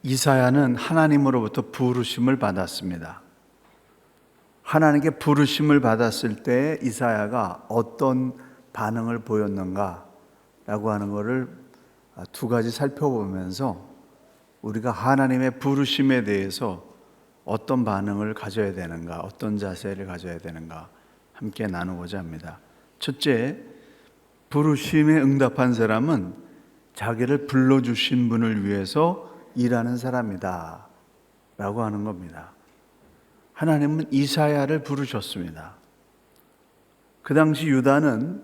이사야는 하나님으로부터 부르심을 받았습니다. 하나님께 부르심을 받았을 때 이사야가 어떤 반응을 보였는가라고 하는 것을 두 가지 살펴보면서 우리가 하나님의 부르심에 대해서 어떤 반응을 가져야 되는가, 어떤 자세를 가져야 되는가 함께 나누고자 합니다. 첫째, 부르심에 응답한 사람은 자기를 불러주신 분을 위해서 일하는 사람이다 라고 하는 겁니다. 하나님은 이사야를 부르셨습니다. 그 당시 유다는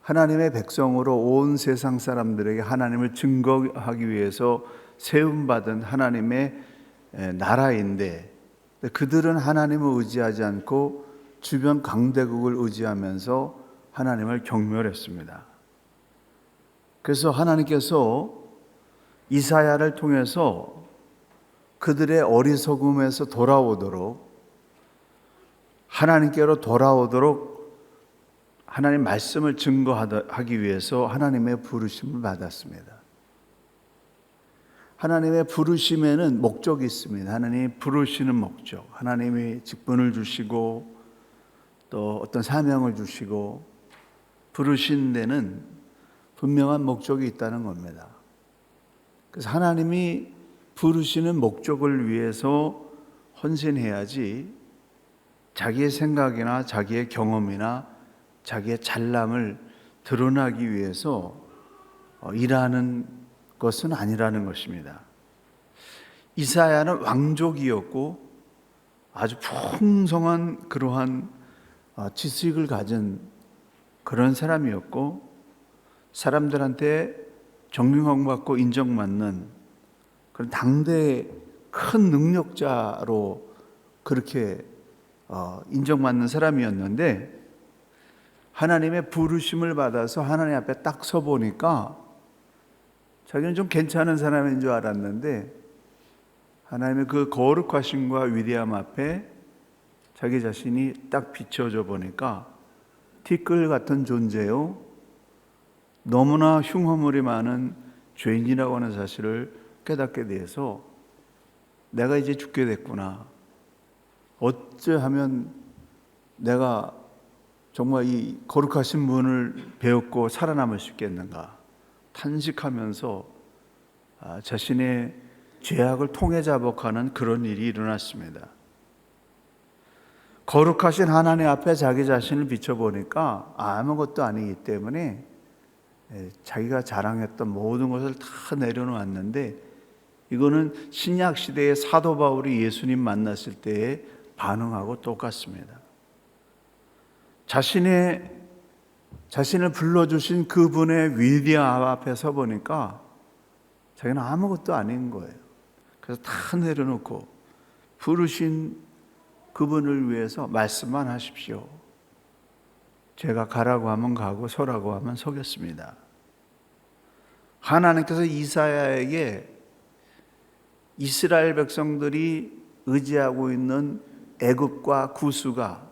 하나님의 백성으로 온 세상 사람들에게 하나님을 증거하기 위해서 세움받은 하나님의 나라인데, 그들은 하나님을 의지하지 않고 주변 강대국을 의지하면서 하나님을 경멸했습니다. 그래서 하나님께서 이사야를 통해서 그들의 어리석음에서 돌아오도록, 하나님께로 돌아오도록 하나님 말씀을 증거하기 위해서 하나님의 부르심을 받았습니다. 하나님의 부르심에는 목적이 있습니다. 하나님이 부르시는 목적, 하나님이 직분을 주시고 또 어떤 사명을 주시고 부르신 데는 분명한 목적이 있다는 겁니다. 그래서 하나님이 부르시는 목적을 위해서 헌신해야지 자기의 생각이나 자기의 경험이나 자기의 잘남을 드러나기 위해서 일하는 것은 아니라는 것입니다. 이사야는 왕족이었고 아주 풍성한 그러한 지식을 가진 그런 사람이었고, 사람들한테 존경받고 인정받는 그런 당대의 큰 능력자로 그렇게 인정받는 사람이었는데, 하나님의 부르심을 받아서 하나님 앞에 딱 서보니까 자기는 좀 괜찮은 사람인 줄 알았는데, 하나님의 그 거룩하심과 위대함 앞에 자기 자신이 딱 비춰져 보니까 티끌 같은 존재요, 너무나 흉허물이 많은 죄인이라고 하는 사실을 깨닫게 돼서 내가 이제 죽게 됐구나, 어찌하면 내가 정말 이 거룩하신 분을 배웠고 살아남을 수 있겠는가 탄식하면서 자신의 죄악을 통해 자복하는 그런 일이 일어났습니다. 거룩하신 하나님 앞에 자기 자신을 비춰보니까 아무것도 아니기 때문에 자기가 자랑했던 모든 것을 다 내려놓았는데, 이거는 신약 시대의 사도 바울이 예수님 만났을 때의 반응하고 똑같습니다. 자신을 불러주신 그분의 위대함 앞에 서보니까 자기는 아무것도 아닌 거예요. 그래서 다 내려놓고 부르신 그분을 위해서 말씀만 하십시오. 제가 가라고 하면 가고 서라고 하면 서겠습니다. 하나님께서 이사야에게 이스라엘 백성들이 의지하고 있는 애굽과 구스가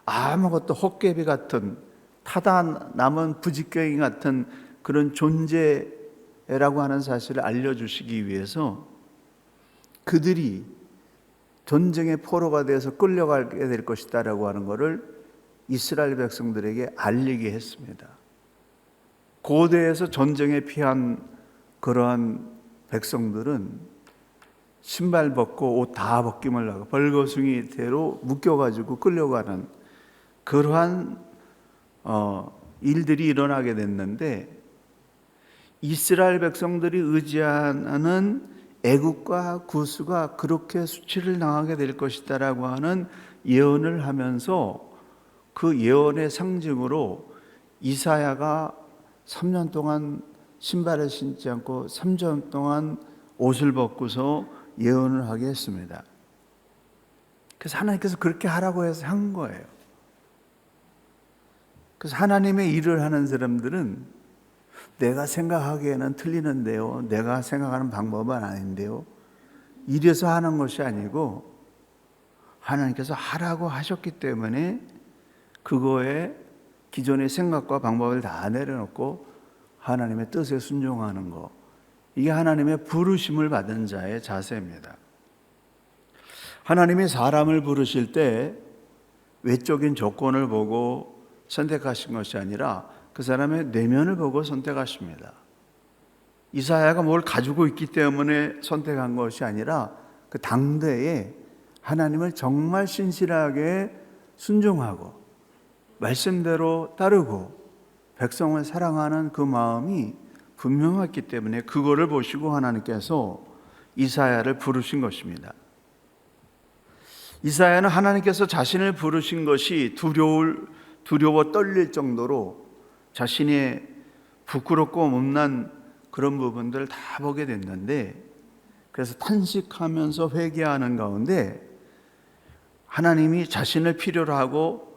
아무것도 헛개비 같은 타다 남은 부지깽이 같은 그런 존재라고 하는 사실을 알려주시기 위해서 그들이 전쟁의 포로가 되어서 끌려가게 될 것이다 라고 하는 것을 이스라엘 백성들에게 알리게 했습니다. 고대에서 전쟁에 피한 그러한 백성들은 신발 벗고 옷 다 벗김을 하고 벌거숭이대로 묶여가지고 끌려가는 그러한 일들이 일어나게 됐는데, 이스라엘 백성들이 의지하는 애굽과 구스가 그렇게 수치를 당하게 될 것이다 라고 하는 예언을 하면서 그 예언의 상징으로 이사야가 3년 동안 신발을 신지 않고 3년 동안 옷을 벗고서 예언을 하게 했습니다. 그래서 하나님께서 그렇게 하라고 해서 한 거예요. 그래서 하나님의 일을 하는 사람들은 내가 생각하기에는 틀리는데요, 내가 생각하는 방법은 아닌데요, 이래서 하는 것이 아니고 하나님께서 하라고 하셨기 때문에 그거에 기존의 생각과 방법을 다 내려놓고 하나님의 뜻에 순종하는 거, 이게 하나님의 부르심을 받은 자의 자세입니다. 하나님이 사람을 부르실 때 외적인 조건을 보고 선택하신 것이 아니라 그 사람의 내면을 보고 선택하십니다. 이사야가 뭘 가지고 있기 때문에 선택한 것이 아니라 그 당대에 하나님을 정말 신실하게 순종하고 말씀대로 따르고 백성을 사랑하는 그 마음이 분명했기 때문에 그거를 보시고 하나님께서 이사야를 부르신 것입니다. 이사야는 하나님께서 자신을 부르신 것이 두려워 떨릴 정도로 자신의 부끄럽고 못난 그런 부분들을 다 보게 됐는데, 그래서 탄식하면서 회개하는 가운데 하나님이 자신을 필요로 하고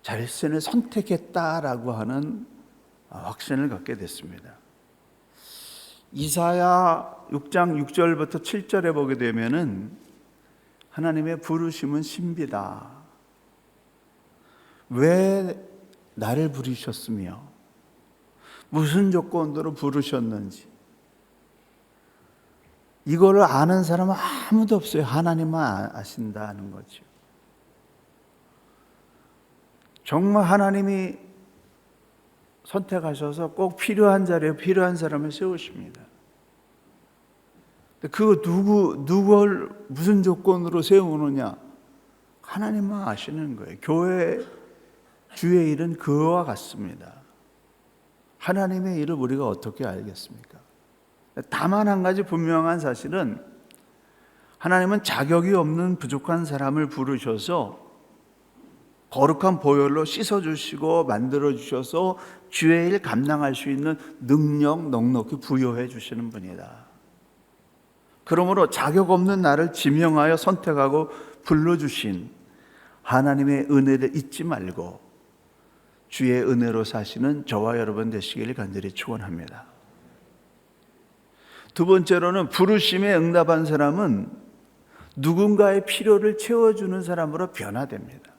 자신을 선택했다라고 하는 확신을 갖게 됐습니다. 이사야 6장 6절부터 7절에 보게 되면은 하나님의 부르심은 신비다. 왜 나를 부르셨으며 무슨 조건으로 부르셨는지 이거를 아는 사람은 아무도 없어요. 하나님만 아신다는 거죠. 정말 하나님이 선택하셔서 꼭 필요한 자리에 필요한 사람을 세우십니다. 그 누구를 무슨 조건으로 세우느냐? 하나님만 아시는 거예요. 교회 주의 일은 그와 같습니다. 하나님의 일을 우리가 어떻게 알겠습니까? 다만 한 가지 분명한 사실은 하나님은 자격이 없는 부족한 사람을 부르셔서 거룩한 보혈로 씻어주시고 만들어주셔서 주의 일 감당할 수 있는 능력 넉넉히 부여해 주시는 분이다. 그러므로 자격 없는 나를 지명하여 선택하고 불러주신 하나님의 은혜를 잊지 말고 주의 은혜로 사시는 저와 여러분 되시기를 간절히 축원합니다. 두 번째로는 부르심에 응답한 사람은 누군가의 필요를 채워주는 사람으로 변화됩니다.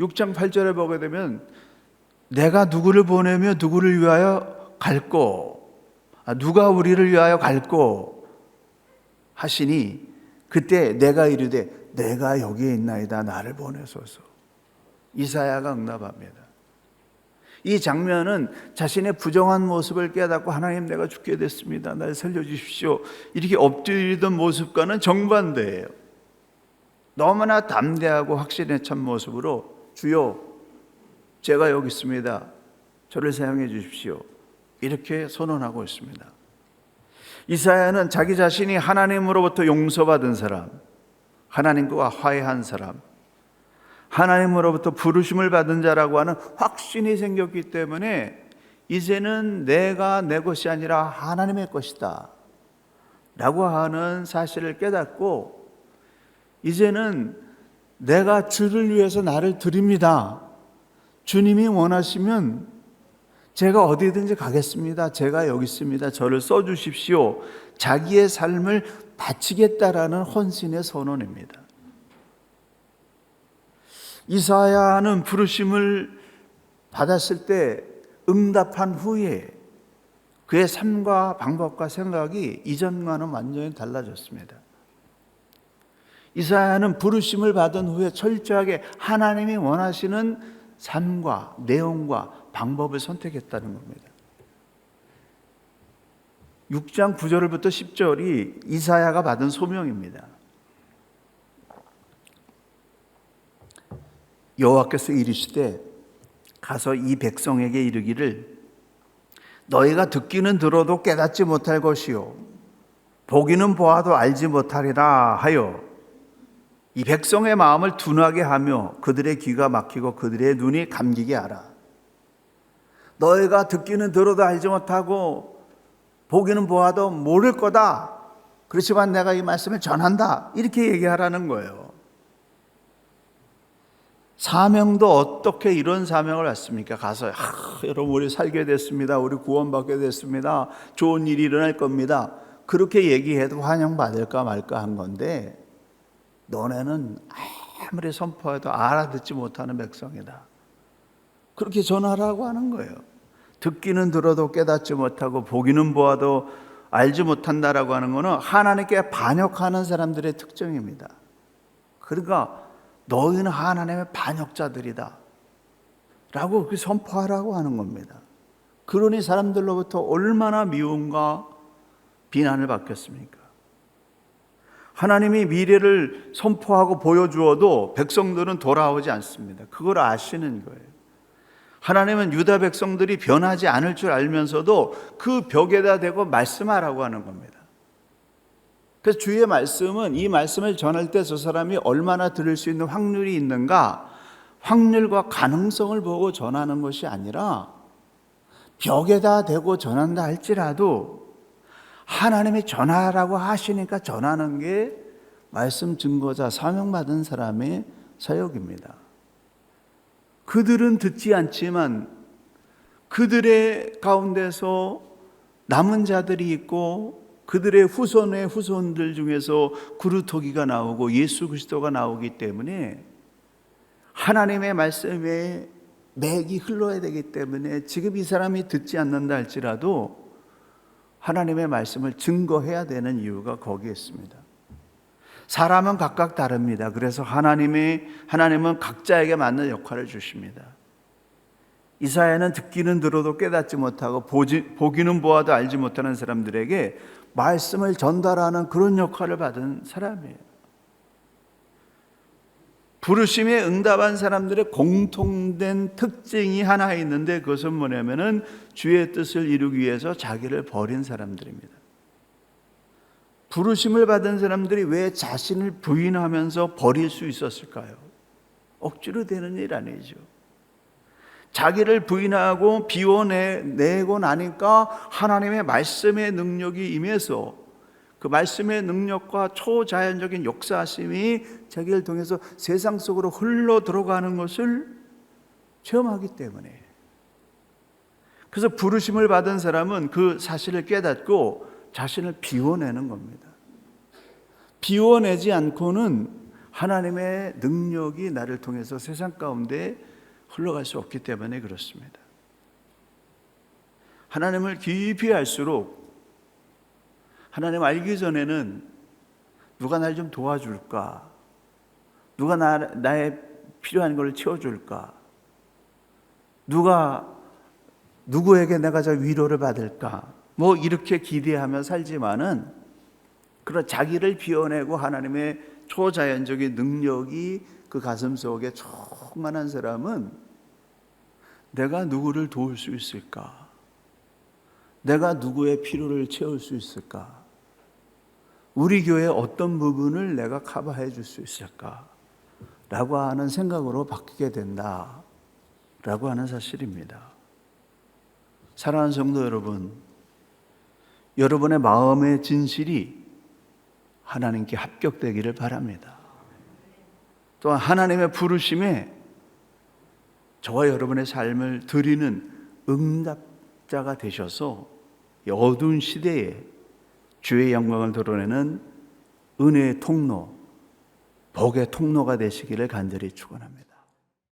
6장 8절에 보게 되면 내가 누구를 보내며 누구를 위하여 갈꼬, 누가 우리를 위하여 갈꼬 하시니 그때 내가 이르되 내가 여기에 있나이다 나를 보내소서. 이사야가 응답합니다. 이 장면은 자신의 부정한 모습을 깨닫고 하나님 내가 죽게 됐습니다. 날 살려주십시오. 이렇게 엎드리던 모습과는 정반대예요. 너무나 담대하고 확신에 찬 모습으로 주여 제가 여기 있습니다. 저를 사용해 주십시오. 이렇게 선언하고 있습니다. 이사야는 자기 자신이 하나님으로부터 용서받은 사람, 하나님과 화해한 사람, 하나님으로부터 부르심을 받은 자라고 하는 확신이 생겼기 때문에 이제는 내가 내 것이 아니라 하나님의 것이다 라고 하는 사실을 깨닫고 이제는 내가 주를 위해서 나를 드립니다. 주님이 원하시면 제가 어디든지 가겠습니다. 제가 여기 있습니다. 저를 써주십시오. 자기의 삶을 바치겠다라는 헌신의 선언입니다. 이사야는 부르심을 받았을 때 응답한 후에 그의 삶과 방법과 생각이 이전과는 완전히 달라졌습니다. 이사야는 부르심을 받은 후에 철저하게 하나님이 원하시는 삶과 내용과 방법을 선택했다는 겁니다. 6장 9절부터 10절이 이사야가 받은 소명입니다. 여호와께서 이르시되 가서 이 백성에게 이르기를 너희가 듣기는 들어도 깨닫지 못할 것이요 보기는 보아도 알지 못하리라 하여 이 백성의 마음을 둔하게 하며 그들의 귀가 막히고 그들의 눈이 감기게 하라. 너희가 듣기는 들어도 알지 못하고 보기는 보아도 모를 거다. 그렇지만 내가 이 말씀을 전한다. 이렇게 얘기하라는 거예요. 사명도 어떻게 이런 사명을 했습니까? 가서 여러분 우리 살게 됐습니다. 우리 구원받게 됐습니다. 좋은 일이 일어날 겁니다. 그렇게 얘기해도 환영받을까 말까 한 건데 너네는 아무리 선포해도 알아듣지 못하는 백성이다. 그렇게 전하라고 하는 거예요. 듣기는 들어도 깨닫지 못하고 보기는 보아도 알지 못한다라고 하는 것은 하나님께 반역하는 사람들의 특징입니다. 그러니까 너희는 하나님의 반역자들이다 라고 그렇게 선포하라고 하는 겁니다. 그러니 사람들로부터 얼마나 미움과 비난을 받겠습니까? 하나님이 미래를 선포하고 보여주어도 백성들은 돌아오지 않습니다. 그걸 아시는 거예요. 하나님은 유다 백성들이 변하지 않을 줄 알면서도 그 벽에다 대고 말씀하라고 하는 겁니다. 그래서 주의 말씀은 이 말씀을 전할 때 저 사람이 얼마나 들을 수 있는 확률이 있는가, 확률과 가능성을 보고 전하는 것이 아니라 벽에다 대고 전한다 할지라도 하나님이 전하라고 하시니까 전하는 게 말씀 증거자, 사명받은 사람의 사역입니다. 그들은 듣지 않지만 그들의 가운데서 남은 자들이 있고 그들의 후손의 후손들 중에서 구루토기가 나오고 예수 그리스도가 나오기 때문에 하나님의 말씀에 맥이 흘러야 되기 때문에 지금 이 사람이 듣지 않는다 할지라도 하나님의 말씀을 증거해야 되는 이유가 거기에 있습니다. 사람은 각각 다릅니다. 그래서 하나님은 각자에게 맞는 역할을 주십니다. 이사야는 듣기는 들어도 깨닫지 못하고 보기는 보아도 알지 못하는 사람들에게 말씀을 전달하는 그런 역할을 받은 사람이에요. 부르심에 응답한 사람들의 공통된 특징이 하나 있는데 그것은 뭐냐면은 주의 뜻을 이루기 위해서 자기를 버린 사람들입니다. 부르심을 받은 사람들이 왜 자신을 부인하면서 버릴 수 있었을까요? 억지로 되는 일 아니죠. 자기를 부인하고 비워내고 나니까 하나님의 말씀의 능력이 임해서 그 말씀의 능력과 초자연적인 역사심이 자기를 통해서 세상 속으로 흘러 들어가는 것을 체험하기 때문에. 그래서 부르심을 받은 사람은 그 사실을 깨닫고 자신을 비워내는 겁니다. 비워내지 않고는 하나님의 능력이 나를 통해서 세상 가운데 흘러갈 수 없기 때문에 그렇습니다. 하나님을 깊이 알수록 하나님 알기 전에는 누가 날 좀 도와줄까? 누가 나의 필요한 걸 채워줄까? 누구에게 내가 저 위로를 받을까? 뭐 이렇게 기대하며 살지만은 그런 자기를 비워내고 하나님의 초자연적인 능력이 그 가슴 속에 충만한 사람은 내가 누구를 도울 수 있을까? 내가 누구의 필요를 채울 수 있을까? 우리 교회의 어떤 부분을 내가 커버해 줄 수 있을까? 라고 하는 생각으로 바뀌게 된다 라고 하는 사실입니다. 사랑하는 성도 여러분, 여러분의 마음의 진실이 하나님께 합격되기를 바랍니다. 또한 하나님의 부르심에 저와 여러분의 삶을 드리는 응답자가 되셔서 어두운 시대에 주의 영광을 드러내는 은혜의 통로, 복의 통로가 되시기를 간절히 축원합니다.